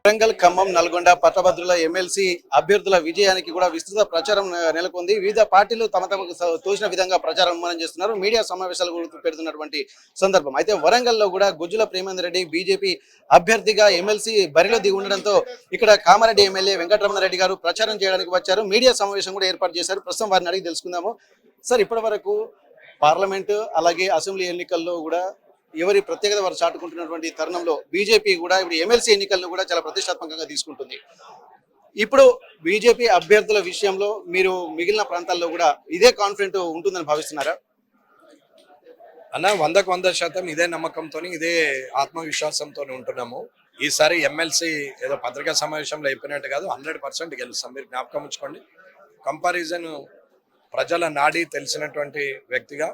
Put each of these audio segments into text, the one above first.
వరంగల్, ఖమ్మం, నల్గొండ, పట్టభద్రుల ఎమ్మెల్సీ అభ్యర్థుల విజయానికి కూడా విస్తృత ప్రచారం నెలకొంది. వివిధ పార్టీలు తమకు తోచిన విధంగా ప్రచారం చేస్తున్నారు. మీడియా సమావేశాలు కూడా పెడుతున్నటువంటి సందర్భం. అయితే వరంగల్లో కూడా గుజ్జుల ప్రేమేందర్ రెడ్డి బీజేపీ అభ్యర్థిగా ఎమ్మెల్సీ బరిలో దిగి ఉండడంతో ఇక్కడ కామారెడ్డి ఎమ్మెల్యే వెంకటరమణారెడ్డి గారు ప్రచారం చేయడానికి వచ్చారు. మీడియా సమావేశం కూడా ఏర్పాటు చేశారు. ప్రస్తుతం వారిని అడిగి తెలుసుకుందాము. సార్, ఇప్పటి వరకు పార్లమెంటు అలాగే అసెంబ్లీ ఎన్నికల్లో కూడా ఎవరి ప్రత్యేకత వారు చాటుకుంటున్నటువంటి తరుణంలో బీజేపీ కూడా ఇప్పుడు ఎమ్మెల్సీ ఎన్నికలను కూడా చాలా ప్రతిష్టాత్మకంగా తీసుకుంటుంది. ఇప్పుడు బీజేపీ అభ్యర్థుల విషయంలో మీరు మిగిలిన ప్రాంతాల్లో కూడా ఇదే కాన్ఫిడెంట్ ఉంటుందని భావిస్తున్నారా? అన్న 100% ఇదే నమ్మకంతో ఇదే ఆత్మవిశ్వాసంతో ఉంటున్నాము. ఈసారి ఎమ్మెల్సీ ఏదో పత్రికా సమావేశంలో అయిపోయినట్టు కాదు, 100% గెలుస్తాం. మీరు జ్ఞాపకం ఉంచుకోండి. కంపారిజన్ ప్రజల నాడి తెలిసినటువంటి వ్యక్తిగా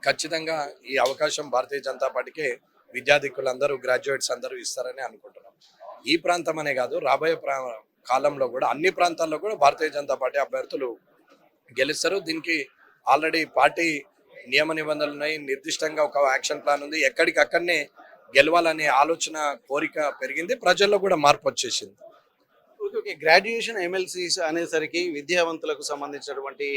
ఖచ్చితంగా ఈ అవకాశం భారతీయ జనతా పార్టీకే విద్యార్థికులందరూ గ్రాడ్యుయేట్స్ అందరూ ఇస్తారని అనుకుంటున్నాం. ఈ ప్రాంతం అనే కాదు, రాబోయే కాలంలో కూడా అన్ని ప్రాంతాల్లో కూడా భారతీయ జనతా పార్టీ అభ్యర్థులు గెలుస్తారు. దీనికి ఆల్రెడీ పార్టీ నియమ నిబంధనలు ఉన్నాయి, నిర్దిష్టంగా ఒక యాక్షన్ ప్లాన్ ఉంది. ఎక్కడికక్కడనే గెలవాలనే ఆలోచన కోరిక పెరిగింది, ప్రజల్లో కూడా మార్పు వచ్చేసింది. ఓకే, గ్రాడ్యుయేషన్ ఎమ్మెల్సీస్ అనేసరికి విద్యావంతులకు సంబంధించినటువంటి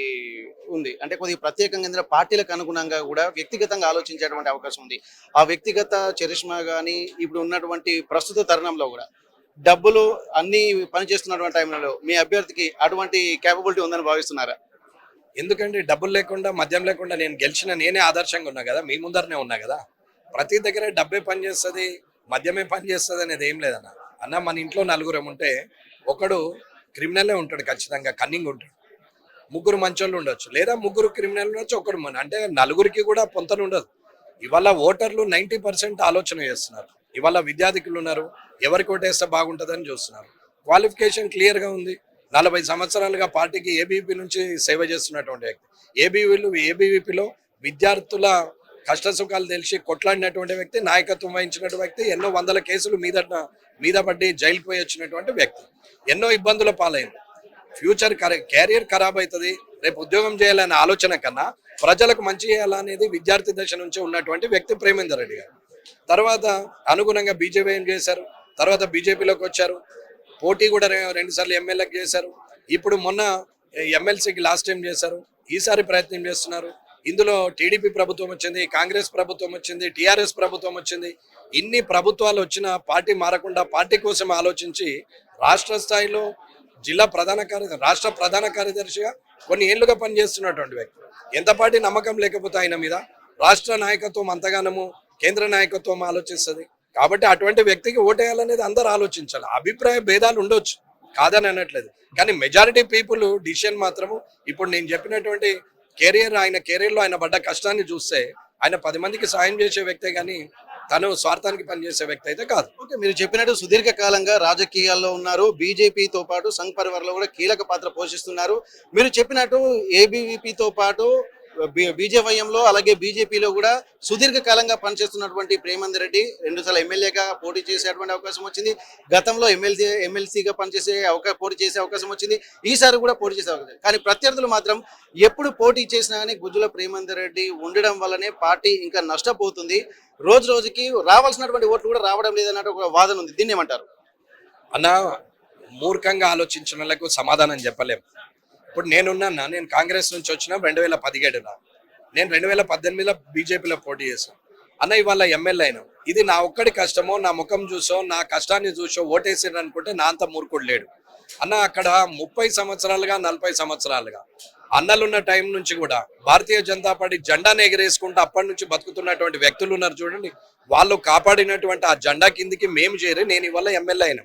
ఉంది. అంటే కొద్దిగా ప్రత్యేకంగా పార్టీలకు అనుగుణంగా కూడా వ్యక్తిగతంగా ఆలోచించేటువంటి అవకాశం ఉంది. ఆ వ్యక్తిగత చరిష్మా కానీ ఇప్పుడు ఉన్నటువంటి ప్రస్తుత తరుణంలో కూడా డబ్బులు అన్ని పనిచేస్తున్నటువంటి టైంలో మీ అభ్యర్థికి అటువంటి కేపబిలిటీ ఉందని భావిస్తున్నారా? ఎందుకంటే డబ్బులు లేకుండా, మద్యం లేకుండా నేను గెలిచిన నేనే ఆదర్శంగా ఉన్నా కదా, మీ ముందరనే ఉన్నా కదా. ప్రతి దగ్గర డబ్బే పనిచేస్తుంది, మద్యమే పనిచేస్తుంది అనేది ఏం లేదన్న. అన్న, మన ఇంట్లో నలుగురం ఉంటే ఒకడు క్రిమినలే ఉంటాడు, ఖచ్చితంగా కన్నింగ్ ఉంటాడు. ముగ్గురు మంచోళ్ళు ఉండొచ్చు, లేదా ముగ్గురు క్రిమినల్ ఉండొచ్చు, ఒకడు అంటే నలుగురికి కూడా పొంతన ఉండదు. ఇవాళ ఓటర్లు 90% ఆలోచన చేస్తున్నారు. ఇవాళ విద్యార్థికులు ఉన్నారు, ఎవరికి ఓటేస్తే బాగుంటుందని చూస్తున్నారు. క్వాలిఫికేషన్ క్లియర్గా ఉంది. 40 సంవత్సరాలుగా పార్టీకి ఏబీవీపీ నుంచి సేవ చేస్తున్నటువంటి వ్యక్తి. ఏబీవీపీలో విద్యార్థుల కష్ట సుఖాలు తెలిసి కొట్లాడినటువంటి వ్యక్తి, నాయకత్వం వహించినటువంటి వ్యక్తి, ఎన్నో వందల కేసులు మీద పడి జైలుకు పోయి వచ్చినటువంటి వ్యక్తి, ఎన్నో ఇబ్బందుల పాలైంది. ఫ్యూచర్ కెరియర్ ఖరాబ్ అవుతుంది, రేపు ఉద్యోగం చేయాలనే ఆలోచన కన్నా ప్రజలకు మంచి చేయాలనేది విద్యార్థి దశ నుంచి ఉన్నటువంటి వ్యక్తి ప్రేమేందర్ రెడ్డి గారు. తర్వాత అనుగుణంగా బీజేపీ ఏం చేశారు, తర్వాత బీజేపీలోకి వచ్చారు, పోటీ కూడా 2 సార్లు ఎమ్మెల్యేకి చేశారు. ఇప్పుడు మొన్న ఎమ్మెల్సీకి లాస్ట్ టైం చేశారు, ఈసారి ప్రయత్నం చేస్తున్నారు. ఇందులో టీడీపీ ప్రభుత్వం వచ్చింది, కాంగ్రెస్ ప్రభుత్వం వచ్చింది, టీఆర్ఎస్ ప్రభుత్వం వచ్చింది. ఇన్ని ప్రభుత్వాలు వచ్చినా పార్టీ మారకుండా పార్టీ కోసం ఆలోచించి రాష్ట్ర స్థాయిలో రాష్ట్ర ప్రధాన కార్యదర్శిగా కొన్ని ఏళ్లుగా పనిచేస్తున్నటువంటి వ్యక్తి. ఎంత పార్టీ నమ్మకం లేకపోతే ఆయన మీద రాష్ట్ర నాయకత్వం అంతగానము, కేంద్ర నాయకత్వం ఆలోచిస్తుంది. కాబట్టి అటువంటి వ్యక్తికి ఓటేయాలనేది అందరూ ఆలోచించాలి. అభిప్రాయ భేదాలు ఉండొచ్చు, కాదని అనట్లేదు, కానీ మెజారిటీ పీపుల్ డిసిషన్ మాత్రము ఇప్పుడు నేను చెప్పినటువంటి ఆయన కెరీర్లో ఆయన పడ్డ కష్టాన్ని చూస్తే ఆయన 10 మందికి సాయం చేసే వ్యక్తే కానీ తను స్వార్థానికి పనిచేసే వ్యక్తి అయితే కాదు. ఓకే, మీరు చెప్పినట్టు సుదీర్ఘకాలంగా రాజకీయాల్లో ఉన్నారు, బీజేపీతో పాటు సంఘ్ పరివార్లో కూడా కీలక పాత్ర పోషిస్తున్నారు. మీరు చెప్పినట్టు ఏబీవీపీతో పాటు బీజేవైఎంలో అలాగే బీజేపీలో కూడా సుదీర్ఘకాలంగా పనిచేస్తున్నటువంటి ప్రేమేందర్ రెడ్డి 2 సార్లు ఎమ్మెల్యేగా పోటీ చేసేటువంటి అవకాశం వచ్చింది. గతంలో ఎమ్మెల్సీగా పోటీ చేసే అవకాశం వచ్చింది. ఈసారి కూడా పోటీ చేసే అవకాశం. కానీ ప్రత్యర్థులు మాత్రం ఎప్పుడు పోటీ చేసినా కానీ గుజ్జుల ప్రేమేందర్ రెడ్డి ఉండడం వల్లనే పార్టీ ఇంకా నష్టపోతుంది, రోజు రోజుకి రావాల్సినటువంటి ఓట్లు కూడా రావడం లేదన్నట్టు ఒక వాదన ఉంది. దీన్ని ఏమంటారు? అన్న, మూర్ఖంగా ఆలోచించిన వాళ్ళకు సమాధానం చెప్పలేము. ఇప్పుడు నేను కాంగ్రెస్ నుంచి వచ్చిన 2017లో, నేను 2018లో బీజేపీలో పోటీ చేశాను. అన్న, ఇవాళ ఎమ్మెల్యే అయినా ఇది నా ఒక్కడి కష్టమో, నా ముఖం చూసో, నా కష్టాన్ని చూసో ఓటేసాడు అనుకుంటే నా అంత మూర్ఖుడు లేడు. అన్న, అక్కడ 30 సంవత్సరాలుగా 40 సంవత్సరాలుగా అన్నలున్న టైం నుంచి కూడా భారతీయ జనతా పార్టీ జెండాను ఎగరేసుకుంటూ అప్పటి నుంచి బతుకుతున్నటువంటి వ్యక్తులు ఉన్నారు చూడండి. వాళ్ళు కాపాడినటువంటి ఆ జెండా కిందికి మేము చేరి నేను ఇవాళ ఎమ్మెల్యే అయినా.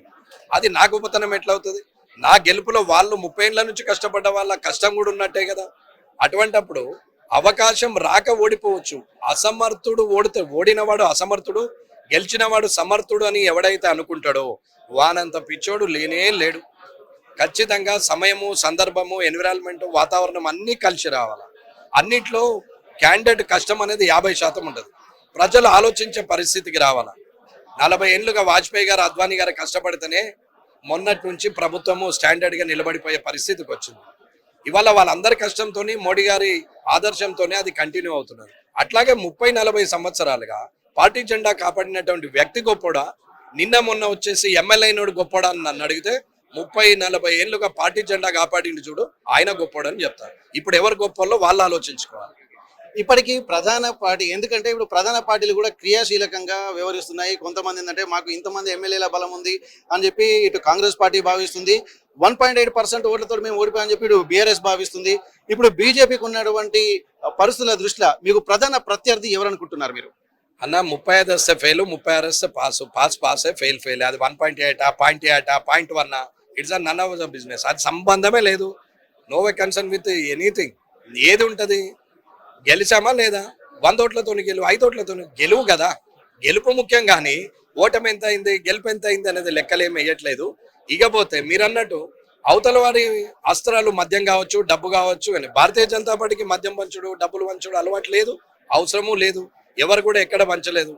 అది నా గొప్పతనం ఎట్లా అవుతుంది? నా గెలుపులో వాళ్ళు 30 ఏళ్ల నుంచి కష్టపడ్డ వాళ్ళ కష్టం కూడా ఉన్నట్టే కదా. అటువంటప్పుడు అవకాశం రాక ఓడిపోవచ్చు. ఓడినవాడు అసమర్థుడు, గెలిచినవాడు సమర్థుడు అని ఎవడైతే అనుకుంటాడో వానంత పిచ్చోడు లేనే లేడు. ఖచ్చితంగా సమయము, సందర్భము, ఎన్విరాన్మెంట్, వాతావరణం అన్నీ కలిసి రావాలి. అన్నిట్లో క్యాండిడేట్ కష్టం అనేది 50% ఉంటుంది. ప్రజలు ఆలోచించే పరిస్థితికి రావాలి. 40 ఏళ్ళుగా వాజ్పేయి గారు, అద్వానీ గారు కష్టపడితేనే మొన్నటి నుంచి ప్రభుత్వము స్టాండర్డ్గా నిలబడిపోయే పరిస్థితికి వచ్చింది. ఇవాళ వాళ్ళందరి కష్టంతోనే, మోడీ గారి ఆదర్శంతోనే అది కంటిన్యూ అవుతున్నది. అట్లాగే 30-40 సంవత్సరాలుగా పార్టీ జెండా కాపాడినటువంటి వ్యక్తి గొప్పడా, నిన్న మొన్న వచ్చేసి ఎమ్మెల్యే అయినోడు గొప్పడా అని నన్ను అడిగితే 30-40 ఏళ్ళుగా పార్టీ జెండా కాపాడింది చూడు ఆయన గొప్పడని చెప్తారు. ఇప్పుడు ఎవరు గొప్పలో వాళ్ళు ఆలోచించుకోవాలి. ఇప్పటికీ ప్రధాన పార్టీ ఎందుకంటే ఇప్పుడు ప్రధాన పార్టీలు కూడా క్రియాశీలకంగా వ్యవహరిస్తున్నాయి. కొంతమంది ఏంటంటే మాకు ఇంతమంది ఎమ్మెల్యేల బలం ఉంది అని చెప్పి ఇటు కాంగ్రెస్ పార్టీ భావిస్తుంది. 1.8% ఓట్లతో మేము ఓడిపోయామని చెప్పి ఇటు బీఆర్ఎస్ భావిస్తుంది. ఇప్పుడు బీజేపీకి ఉన్నటువంటి పరిస్థితుల దృష్ట్యా మీకు ప్రధాన ప్రత్యర్థి ఎవరు అనుకుంటున్నారు మీరు? అన్న 35 వస్తే ఫెయిల్, 36 వస్తే పాసే, ఫెయిల్ అది 1.8 0.8 0.1 it's none of the business. అది సంబంధమే లేదు. No way concern with anything. ఏది ఉంటది, గెలిచామా లేదా, 100 ఓట్లతో గెలువు, 5 ఓట్లతో గెలువు కదా. గెలుపు ముఖ్యం కానీ ఓటమి ఎంత అయింది, గెలుపు ఎంత అయింది అనేది లెక్కలేం వేయట్లేదు. ఇకపోతే మీరు అన్నట్టు అవతల వారి అస్త్రాలు మద్యం కావచ్చు, డబ్బు కావచ్చు అని భారతీయ జనతా పార్టీకి మద్యం పంచుడు, డబ్బులు పంచుడు అలవాటు లేదు, అవసరము లేదు, ఎవరు కూడా ఎక్కడ పంచలేదు.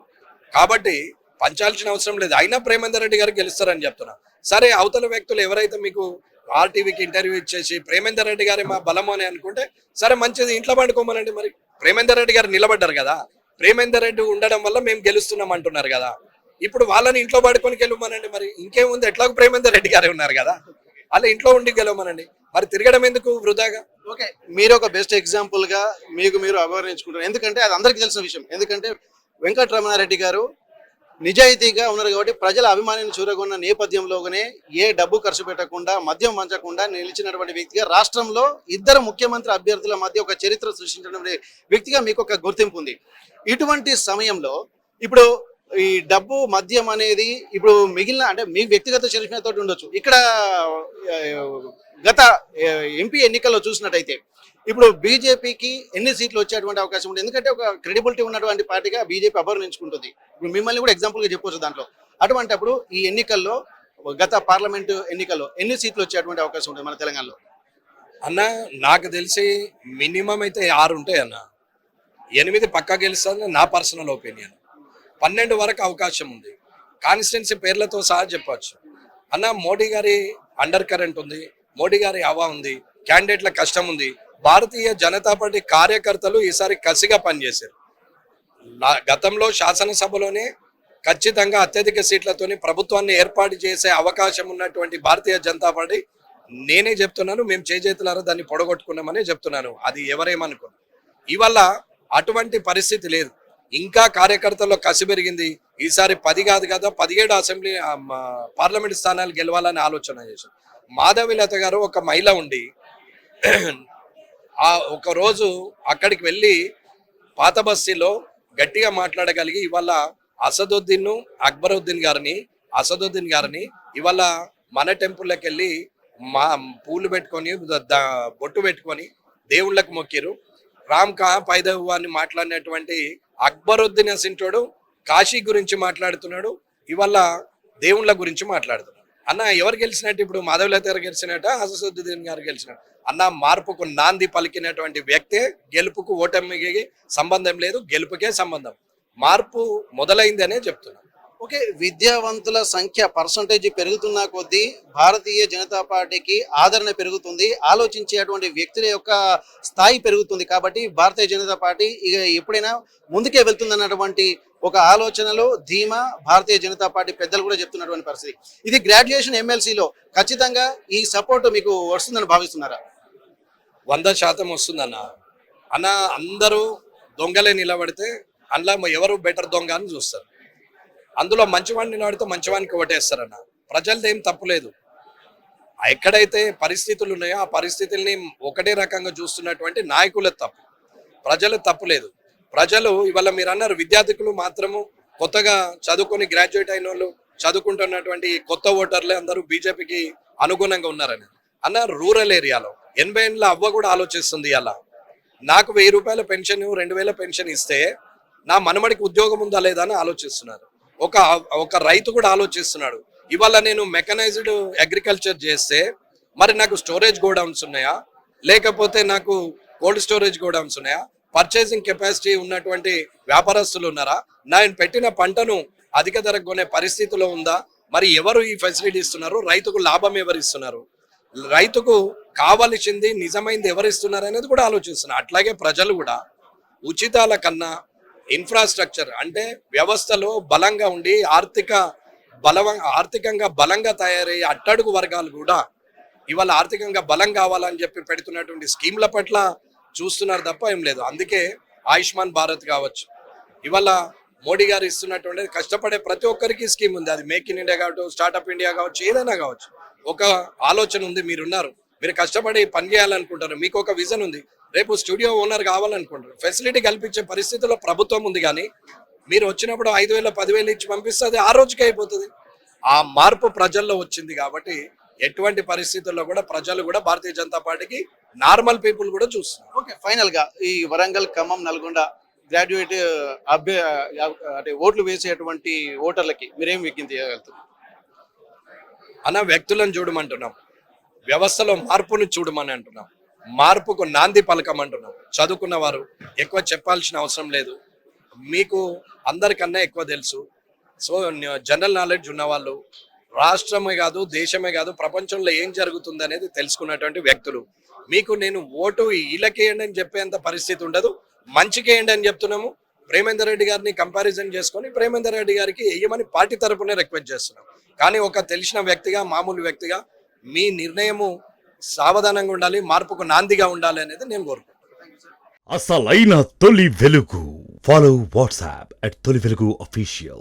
కాబట్టి పంచాల్సిన అవసరం లేదు. అయినా ప్రేమేందర్ రెడ్డి గారు గెలుస్తారని చెప్తున్నా. సరే, అవతల వ్యక్తులు ఎవరైతే మీకు ఆర్టీవీకి ఇంటర్వ్యూ ఇచ్చేసి ప్రేమేందర్ రెడ్డి గారి మా బలము అని అనుకుంటే సరే మంచిది, ఇంట్లో పండుకోమనండి. మరి ప్రేమేందర్ రెడ్డి గారు నిలబడ్డారు కదా, ప్రేమేందర్ రెడ్డి ఉండడం వల్ల మేము గెలుస్తున్నాం అంటున్నారు కదా, ఇప్పుడు వాళ్ళని ఇంట్లో పడుకొని గెలవమనండి. మరి ఇంకేముంది, ఎట్లాగో ప్రేమేందర్ రెడ్డి గారే ఉన్నారు కదా, అలా ఇంట్లో ఉండి గెలవమనండి. మరి తిరగడం ఎందుకు వృధాగా? ఓకే, మీరు ఒక బెస్ట్ ఎగ్జాంపుల్ గా మీరు అభివర్ణించుకుంటారు. ఎందుకంటే అది అందరికీ తెలిసిన విషయం. ఎందుకంటే వెంకటరమణారెడ్డి గారు నిజాయితీగా ఉన్నారు కాబట్టి ప్రజల అభిమానాన్ని చూరగొన్న నేపథ్యంలోనే ఏ డబ్బు ఖర్చు పెట్టకుండా, మద్యం పంచకుండా నిలిచినటువంటి వ్యక్తిగా రాష్ట్రంలో ఇద్దరు ముఖ్యమంత్రి అభ్యర్థుల మధ్య ఒక చరిత్ర సృష్టించినటువంటి వ్యక్తిగా మీకు ఒక గుర్తింపు ఉంది. ఇటువంటి సమయంలో ఇప్పుడు ఈ డబ్బు, మద్యం అనేది ఇప్పుడు మిగిలిన అంటే మీ వ్యక్తిగత చరిత్రతో ఉండొచ్చు. ఇక్కడ గత ఎంపీ ఎన్నికల్లో చూసినట్టయితే ఇప్పుడు బీజేపీకి ఎన్ని సీట్లు వచ్చేటువంటి అవకాశం ఉంటుంది? ఎందుకంటే ఒక క్రెడిబిలిటీ ఉన్నటువంటి పార్టీగా బీజేపీ అభివర్ణించుకుంటుంది. ఇప్పుడు మిమ్మల్ని కూడా ఎగ్జాంపుల్గా చెప్పవచ్చు దాంట్లో. అటువంటి అప్పుడు ఈ ఎన్నికల్లో, గత పార్లమెంటు ఎన్నికల్లో ఎన్ని సీట్లు వచ్చేటువంటి అవకాశం ఉంటుంది మన తెలంగాణలో? అన్న నాకు తెలిసి మినిమం అయితే 6 ఉంటాయి అన్న. 8 పక్కా గెలుస్తుంది నా పర్సనల్ ఒపీనియన్. 12 వరకు అవకాశం ఉంది. కాన్స్టిట్యున్సీ పేర్లతో సహా చెప్పచ్చు అన్న. మోడీ గారి అండర్ కరెంట్ ఉంది, మోడీ గారి హవా ఉంది, క్యాండిడేట్ల కష్టం ఉంది. భారతీయ జనతా పార్టీ కార్యకర్తలు ఈసారి కసిగా పనిచేశారు. గతంలో శాసనసభలోనే ఖచ్చితంగా అత్యధిక సీట్లతోని ప్రభుత్వాన్ని ఏర్పాటు చేసే అవకాశం ఉన్నటువంటి భారతీయ జనతా పార్టీ, నేనే చెప్తున్నాను, మేము చేతులారా దాన్ని పొడగొట్టుకున్నామని చెప్తున్నాను. అది ఎవరేమనుకున్నారు. ఇవల్ల అటువంటి పరిస్థితి లేదు. ఇంకా కార్యకర్తల్లో కసి పెరిగింది. ఈసారి 10 కాదు కదా 17 అసెంబ్లీ పార్లమెంట్ స్థానాలు గెలవాలని ఆలోచన చేశారు. మాధవిలత గారు ఒక మహిళ ఉండి ఒక రోజు అక్కడికి వెళ్ళి పాత బస్తీలో గట్టిగా మాట్లాడగలిగి ఇవాళ అక్బరుద్దీన్ గారిని ఇవాళ మన టెంపుల్లోకి వెళ్ళి పూలు పెట్టుకొని బొట్టు పెట్టుకొని దేవుళ్ళకు మొక్కిరు. రామ్ కహా పైదవ్ అని మాట్లాడినటువంటి అక్బరుద్దీన్ అసింటోడు కాశీ గురించి మాట్లాడుతున్నాడు, ఇవాళ దేవుళ్ళ గురించి మాట్లాడుతున్నాడు. అన్న ఎవరు గెలిచినట్టు? ఇప్పుడు మాధవలత గారు గెలిచినట్ట, అసదుద్దీన్ గారు గెలిచినట్టు? అన్న మార్పుకు నాంది పలికినటువంటి వ్యక్తే గెలుపుకు ఓటమికి సంబంధం లేదు, గెలుపుకే సంబంధం. మార్పు మొదలైంది అనే చెప్తున్నా. ఓకే, విద్యావంతుల సంఖ్య పర్సంటేజ్ పెరుగుతున్న కొద్దీ భారతీయ జనతా పార్టీకి ఆదరణ పెరుగుతుంది, ఆలోచించేటువంటి వ్యక్తుల యొక్క స్థాయి పెరుగుతుంది. కాబట్టి భారతీయ జనతా పార్టీ ఇక ఎప్పుడైనా ముందుకే వెళ్తుందన్నటువంటి ఒక ఆలోచనలో ధీమా భారతీయ జనతా పార్టీ పెద్దలు కూడా చెప్తున్నటువంటి పరిస్థితి. ఇది గ్రాడ్యుయేషన్ ఎమ్మెల్సీలో ఖచ్చితంగా ఈ సపోర్ట్ మీకు వస్తుందని భావిస్తున్నారా? 100% వస్తుందన్న. అన్న అందరూ దొంగలే నిలబడితే అందులో ఎవరు బెటర్ దొంగ అని చూస్తారు. అందులో మంచివాడిని నిలబడితే మంచివానికి ఓటేస్తారన్న. ప్రజలది ఏం తప్పులేదు. ఎక్కడైతే పరిస్థితులు ఉన్నాయో ఆ పరిస్థితుల్ని ఒకటే రకంగా చూస్తున్నటువంటి నాయకుల తప్పు, ప్రజల తప్పులేదు. ప్రజలు ఇవాళ మీరు అన్నారు విద్యార్థికులు మాత్రము కొత్తగా చదువుకొని గ్రాడ్యుయేట్ అయిన వాళ్ళు చదువుకుంటున్నటువంటి కొత్త ఓటర్లే అందరూ బీజేపీకి అనుగుణంగా ఉన్నారని అన్న. రూరల్ ఏరియాలో 80 ఏళ్ళ అవ్వ కూడా ఆలోచిస్తుంది. అలా నాకు 1000 రూపాయల పెన్షన్, 2000 పెన్షన్ ఇస్తే నా మనమడికి ఉద్యోగం ఉందా లేదా అని ఆలోచిస్తున్నారు. ఒక రైతు కూడా ఆలోచిస్తున్నాడు. ఇవాళ నేను మెకనైజ్డ్ అగ్రికల్చర్ చేస్తే మరి నాకు స్టోరేజ్ గోడౌన్స్ ఉన్నాయా, లేకపోతే నాకు కోల్డ్ స్టోరేజ్ గోడౌన్స్ ఉన్నాయా, పర్చేసింగ్ కెపాసిటీ ఉన్నటువంటి వ్యాపారస్తులు ఉన్నారా, నేను పెట్టిన పంటను అధిక ధరకు కొనే పరిస్థితిలో ఉందా, మరి ఎవరు ఈ ఫెసిలిటీ ఇస్తున్నారు, రైతుకు లాభం ఎవరు ఇస్తున్నారు, రైతుకు కావలసింది నిజమైంది ఎవరు ఇస్తున్నారు అనేది కూడా ఆలోచిస్తున్నారు. అట్లాగే ప్రజలు కూడా ఉచితాల కన్నా ఇన్ఫ్రాస్ట్రక్చర్ అంటే వ్యవస్థలో బలంగా ఉండి ఆర్థిక ఆర్థికంగా బలంగా తయారయ్యే అట్టడుగు వర్గాలు కూడా ఇవాళ ఆర్థికంగా బలం కావాలని చెప్పి పెడుతున్నటువంటి స్కీమ్ల పట్ల చూస్తున్నారు తప్ప ఏం లేదు. అందుకే ఆయుష్మాన్ భారత్ కావచ్చు, ఇవాళ మోడీ గారు ఇస్తున్నటువంటి కష్టపడే ప్రతి ఒక్కరికి స్కీమ్ ఉంది. అది మేక్ ఇన్ ఇండియా కావచ్చు, స్టార్ట్అప్ ఇండియా కావచ్చు, ఏదైనా కావచ్చు. ఒక ఆలోచన ఉంది, మీరున్నారు, మీరు కష్టపడి పని చేయాలనుకుంటారు, మీకు ఒక విజన్ ఉంది, రేపు స్టూడియో ఓనర్ కావాలనుకుంటారు, ఫెసిలిటీ కల్పించే పరిస్థితుల్లో ప్రభుత్వం ఉంది. కానీ మీరు వచ్చినప్పుడు 5,000 10,000 ఇచ్చి పంపిస్తే అది ఆ రోజుకే అయిపోతుంది. ఆ మార్పు ప్రజల్లో వచ్చింది కాబట్టి ఎటువంటి పరిస్థితుల్లో కూడా ప్రజలు కూడా భారతీయ జనతా పార్టీకి నార్మల్ పీపుల్ కూడా చూస్తున్నారు. ఓకే, ఫైనల్ గా ఈ వరంగల్, ఖమ్మం, నల్గొండ గ్రాడ్యుయేట్ అంటే ఓట్లు వేసేటువంటి ఓటర్లకి మీరేం విజ్ఞప్తి చేయగలుగుతారు? అన్న, వ్యక్తులను చూడమంటున్నాం, వ్యవస్థలో మార్పును చూడమని అంటున్నాం, మార్పుకు నాంది పలకమంటున్నాం. చదువుకున్న వారు ఎక్కువ చెప్పాల్సిన అవసరం లేదు, మీకు అందరికన్నా ఎక్కువ తెలుసు. సో జనరల్ నాలెడ్జ్ ఉన్నవాళ్ళు, రాష్ట్రమే కాదు దేశమే కాదు ప్రపంచంలో ఏం జరుగుతుంది అనేది తెలుసుకున్నటువంటి వ్యక్తులు. మీకు నేను ఓటు వీళ్ళకేయండి అని చెప్పేంత పరిస్థితి ఉండదు, మంచికేయండి అని చెప్తున్నాము. ప్రేమేందర్ రెడ్డి గారిని కంపారిజన్ చేసుకొని ప్రేమేందర్ రెడ్డి గారికి వేయమని పార్టీ తరపునే రిక్వెస్ట్ చేస్తున్నాం. కానీ ఒక తెలిసిన వ్యక్తిగా, మామూలు వ్యక్తిగా మీ నిర్ణయము సావధానంగా ఉండాలి, మార్పుకు నాందిగా ఉండాలి అనేది నేను కోరుకుంటున్నాను. అసలైన తొలి వెలుగు. ఫాలో వాట్సాప్ @తొలి వెలుగు official.